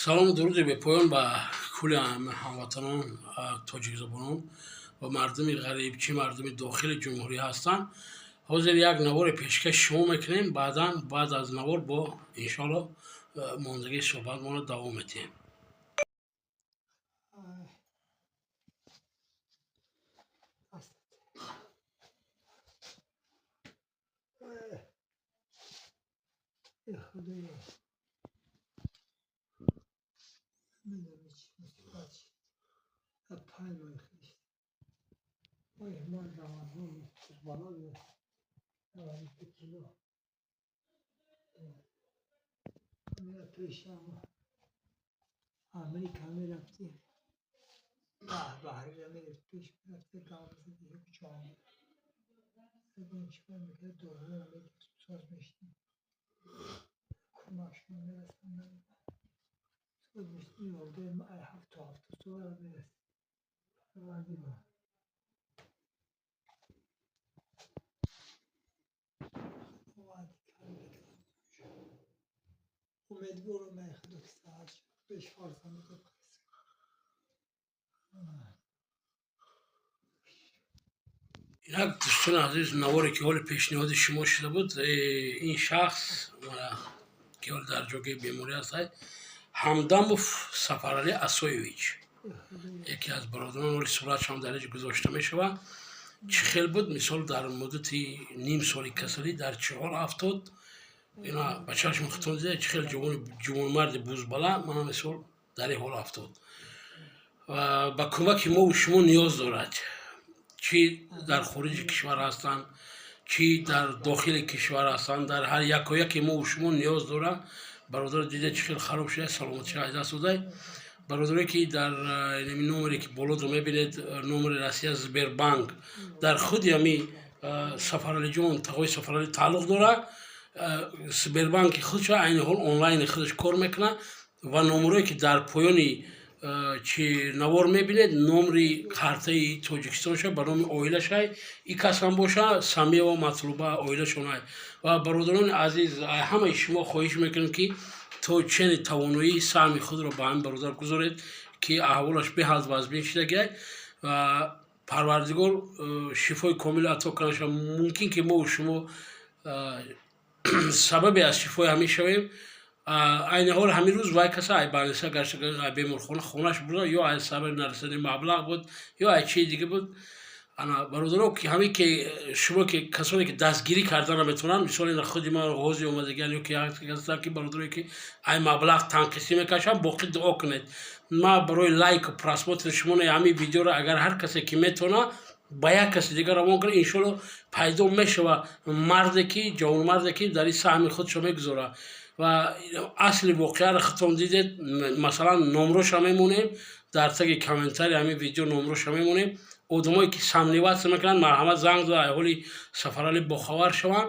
سلام و درود به پایان با کل هموطنان تاجیک زبانان و مردم غریب چی مردم داخل جمهوری هستند. حاضر یک نوار پیشکش شما میکنیم، بعد از نوار با انشالله ماندگی صحبت ما رو دوام میدیم. امریکا میرفتیم بحری را میرفت پیش میرفته کامزه دیگه بچه سبون چکار میکرد دوره را میگفت ساز میشتیم کماشون میرستم ساز میشتیم ورده ما ای هفته سوال را میرست روانی با وادی کار امیدوارم من خدا که ساعت شد بهش فرصه میده یک دوستان عزیز، نواری که حال پیشنهاد شما شده بود، این شخص که حال در جاگه بیماری هست، همدموف سفرعلی اسویویچ، یکی از برادران، ولی صورتش هم در اینجا گذاشته می شود. چه خیلی بود مثال در مدت نیم سالی کسری در 4-70 اینا بچه‌اش مختون دیده، چه خیلی جوان مرد بوزبالا من مثال در این حال افتاد و با کمک ما و شما نیاز دارد، چی در خارج کشور هستند چی در داخل کشور هستند، در هر یک و یک ما و شما نیاز دارد. برادر دیده چه خیلی خراب شده، سلامتی از دست داده. برادری که در نمبری که بالا رو میبینید، نمبر رسمی از سبربانک در خود یمی سفرعلی جان تقوی سفرعلی تعلق داره. سبربانک خودش این حال آنلاین خودش کار میکنه و نمبری که در پایانی چی نوار میبینید نمبری کارت تاجیکستان شه به نام اویله شه، این کس هم باشه سمیه و مطلوبه اویله شونه. و برادران عزیز، همه شما خواهش میکنم که تو چنین توانایی سهم خود را به این برادر گذارید که احوالش به حال وضع شده گه و پروردگار شفای کامل عطا کنه. ممکن که ما و شما سبب از شفای همین شویم. این حال همین روز وای کسی ای بانسا گشته بیمار خونش بود، یا از سبب نرسیدن مبلغ بود یا از چیز دیگه بود. انا برادران که همین که شما که کسانی که دستگیری کردن میتونن، مثلا در خود ما حوزه اومدگان یا که هستن که برادری که این مبلغ تنقیسی میکشن، باقی دعا کنید. ما برای لایک و پراسپورت شما همین ویدیو را اگر هر کسی که میتونه با یک کسی دیگر روان کنه، انشالله پیدا میشه و مردی که جوان مردی که در این سهم خود شما میگذاره و اصل واقعه را ختم دیدید. مثلا نمروش هم میمونیم در تگ کامنتاری همین ویدیو، نمروش هم میمونیم. آدمایی که سمنیوات میکنن مرحمت زنگ زده احوالی سفرعلی باخبر شوند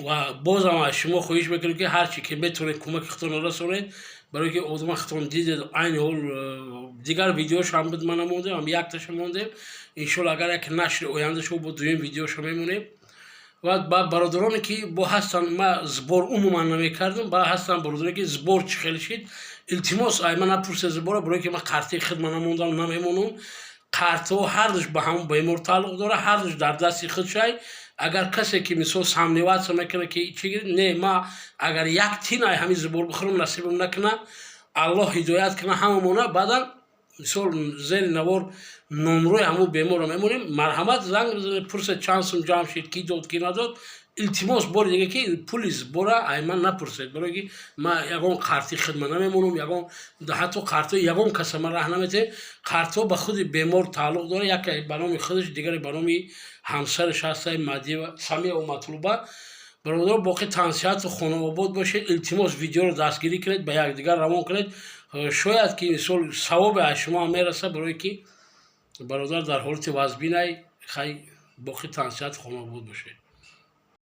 و باز هم از شما خواهش میکنم که هر چی که بتونید کمک خودتون رسونید، برای که آدم خودتون دیدید این حال دیگر ویدیوش هم بود من نمونده، هم یک تاش مونده. انشالله اگر یک نشر آینده شو با دویم ویدیوش هم میمونیم. و با برادرانی که با هستن ما زبور عموما نمیکردم، با هستن برادرانی که زبور چه خیلی شید التماس ای من نپرسه زبور، برای که ما قرطی خدمت نموندم نمیمونم. قرطو هر دوش به هم بیمار تعلق داره، هر دوش در دستی خود شای. اگر کسی که مثلا سمنیوات میکنه که چی نه ما اگر یک تینای همین زبور بخورم نصیبم نکنه، الله هدایت کنه هممونه. بعدا مثال زیر نوار نمروی همون بیمار رو میمونیم. مرحمت زنگ بزنید پرسه چند سوم جمع شد، کی داد کی نداد. التماس بار دیگه که پلیس برا ایمن نپرسید، برای که ما یگان قرطی خدمت نمیمونم، یگان حتی قرطو یگان کس ما راه نمیده. قرطو به خود بیمار تعلق داره، یکی به نام خودش، دیگری به نام همسرش هست مدی و سمیه و مطلوبه. برادر باقی تنصیحات خانه آباد باشه. التماس ویدیو رو دستگیری کنید، به یک دیگر روان کنید، شاید که مثال ثواب از شما میرسه، برای که برادر در حالت وضع بینای خیلی باقی تنصیحات خانه آباد باشه.